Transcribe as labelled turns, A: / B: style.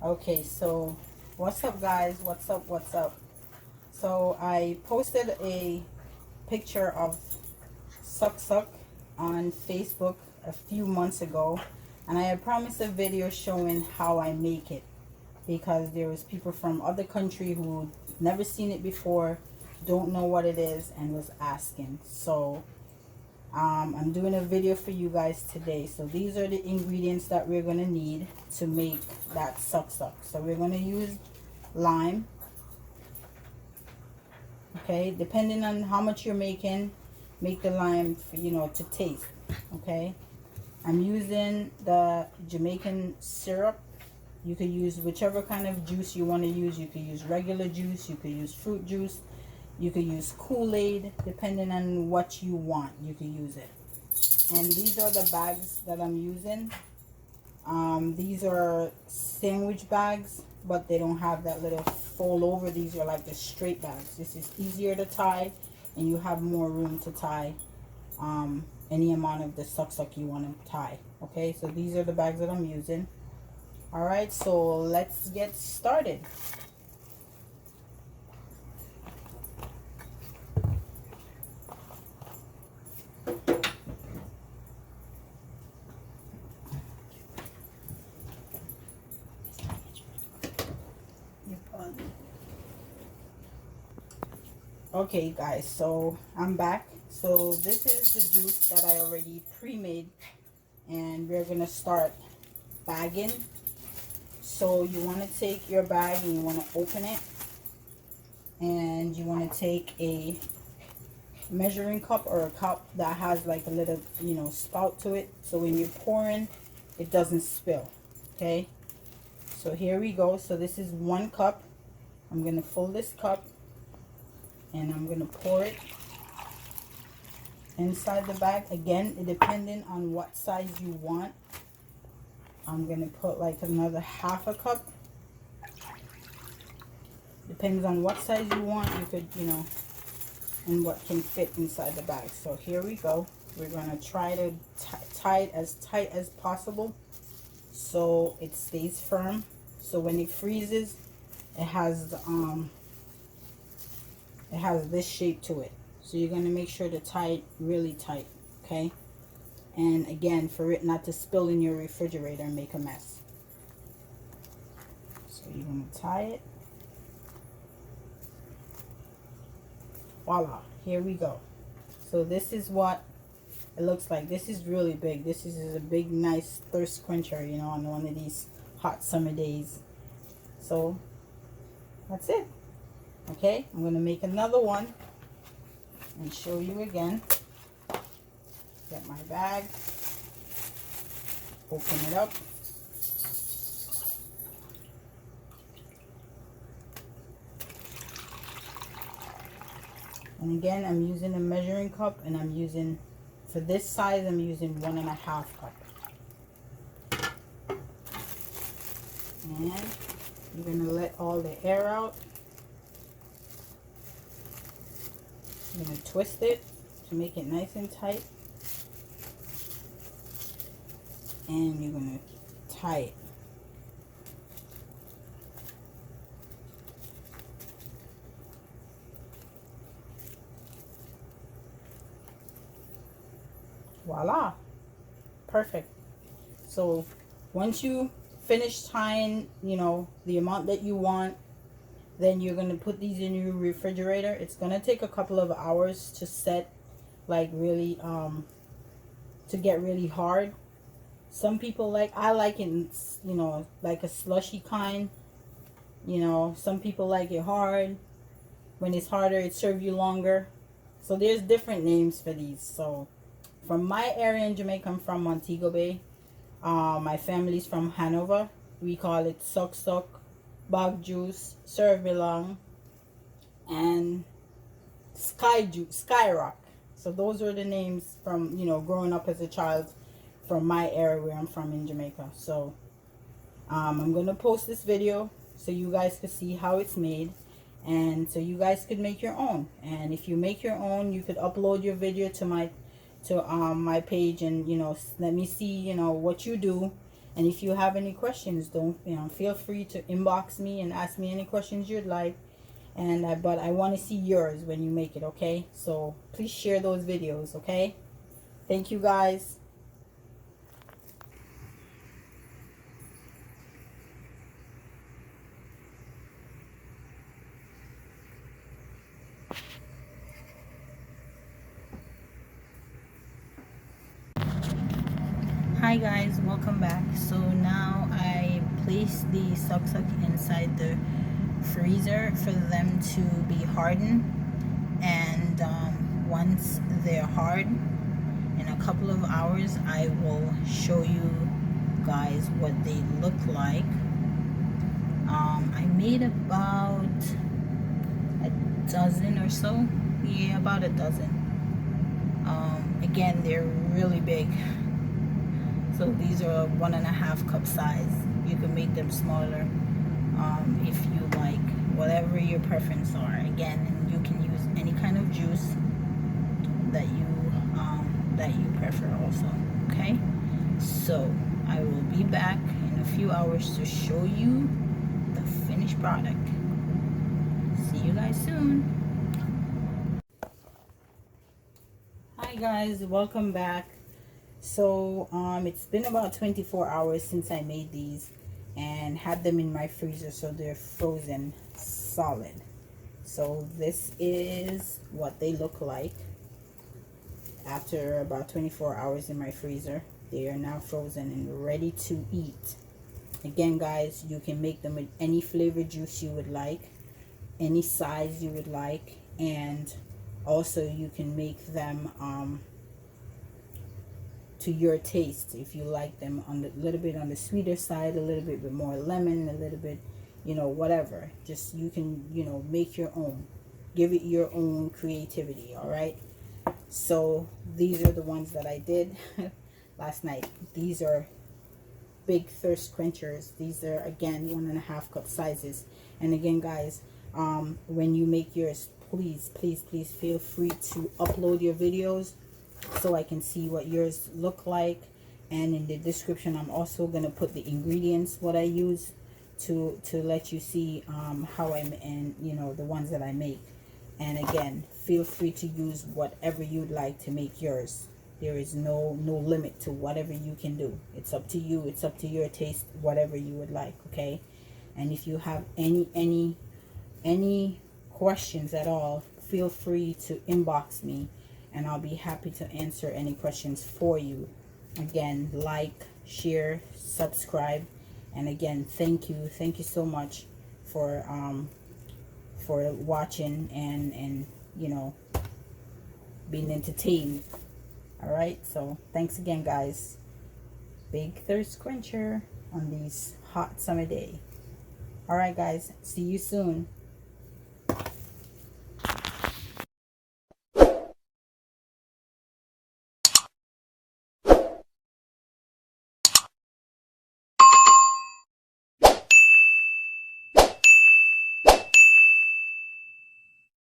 A: Okay, so what's up, guys? What's up? So I posted a picture of suck on Facebook a few months ago, and I had promised a video showing how I make it, because there was people from other country who never seen it before, don't know what it is, and was asking. So I'm doing a video for you guys today. So these are the ingredients that we're going to need to make that suck. So we're going to use lime. Okay, depending on how much you're making, make the lime for, to taste. Okay, I'm using the Jamaican syrup. You could use whichever kind of juice you want to use. You could use regular juice, you could use fruit juice, you could use Kool-Aid, depending on what you want, you could use it. And these are the bags that I'm using. These are sandwich bags, but they don't have that little fold over. These are like the straight bags. This is easier to tie, and you have more room to tie any amount of the suck you want to tie. Okay, so these are the bags that I'm using. All right, so let's get started. Okay, guys, so I'm back. So this is the juice that I already pre-made, and we're gonna start bagging. So you want to take your bag and you want to open it, and you want to take a measuring cup or a cup that has like a little spout to it, so when you're pouring it doesn't spill. Okay, so here we go. So this is 1 cup. I'm gonna fill this cup and I'm gonna pour it inside the bag. Again, depending on what size you want, I'm gonna put like another half a cup. Depends on what size you want. You could, and what can fit inside the bag. So here we go. We're gonna try to tie it as tight as possible so it stays firm. So when it freezes, it has this shape to it. So you're gonna make sure to tie it really tight, okay? And again, for it not to spill in your refrigerator and make a mess. So you're gonna tie it. Voila, here we go. So this is what it looks like. This is really big. This is a big, nice thirst quencher, on one of these hot summer days. So that's it. Okay, I'm gonna make another one and show you again. Get my bag, open it up. And again, I'm using a measuring cup, and I'm using, for this size, I'm using 1.5 cup. And you're gonna let all the air out. I'm gonna twist it to make it nice and tight. And you're gonna tie it. Voila, perfect. So once you finish tying, the amount that you want, then you're going to put these in your refrigerator. It's going to take a couple of hours to set, like really to get really hard. Some people I like it, like a slushy kind. Some people like it hard. When it's harder, it serves you longer. So there's different names for these. So from my area in Jamaica, I'm from Montego Bay. My family's from Hanover. We call it suck, bog juice, serve belong, and skyrock. So those are the names from growing up as a child from my area where I'm from in Jamaica. So I'm gonna post this video so you guys could see how it's made, and so you guys could make your own. And if you make your own, you could upload your video to my page, and let me see what you do, And if you have any questions, don't, feel free to inbox me and ask me any questions you'd like. And but I want to see yours when you make it, okay? So please share those videos, okay? Thank you, guys. Hi guys, welcome back. So now I placed the suck inside the freezer for them to be hardened, and once they're hard, in a couple of hours I will show you guys what they look like. I made about a dozen or so. Yeah, about a dozen. Again, they're really big. So these are 1.5 cup size. You can make them smaller if you like, whatever your preference are. Again, and you can use any kind of juice that you prefer also. Okay, so I will be back in a few hours to show you the finished product. See you guys soon. Hi guys, welcome back. So it's been about 24 hours since I made these and had them in my freezer, so they're frozen solid. So this is what they look like after about 24 hours in my freezer. They are now frozen and ready to eat. Again guys, you can make them with any flavored juice you would like, any size you would like, and also you can make them to your taste. If you like them on the little bit on the sweeter side, a little bit with more lemon, a little bit, whatever, just you can, make your own, give it your own creativity. All right, so these are the ones that I did last night. These are big thirst quenchers. These are, again, 1.5 cup sizes. And again guys, when you make yours, please feel free to upload your videos so I can see what yours look like. And in the description I'm also gonna put the ingredients, what I use to let you see how I'm, and the ones that I make. And again, feel free to use whatever you'd like to make yours. There is no limit to whatever you can do. It's up to you, it's up to your taste, whatever you would like. Okay, and if you have any questions at all, feel free to inbox me and I'll be happy to answer any questions for you. Again, like, share, subscribe, and again, thank you so much for watching and being entertained. All right, so thanks again guys. Big thirst quencher on these hot summer day. All right guys, see you soon.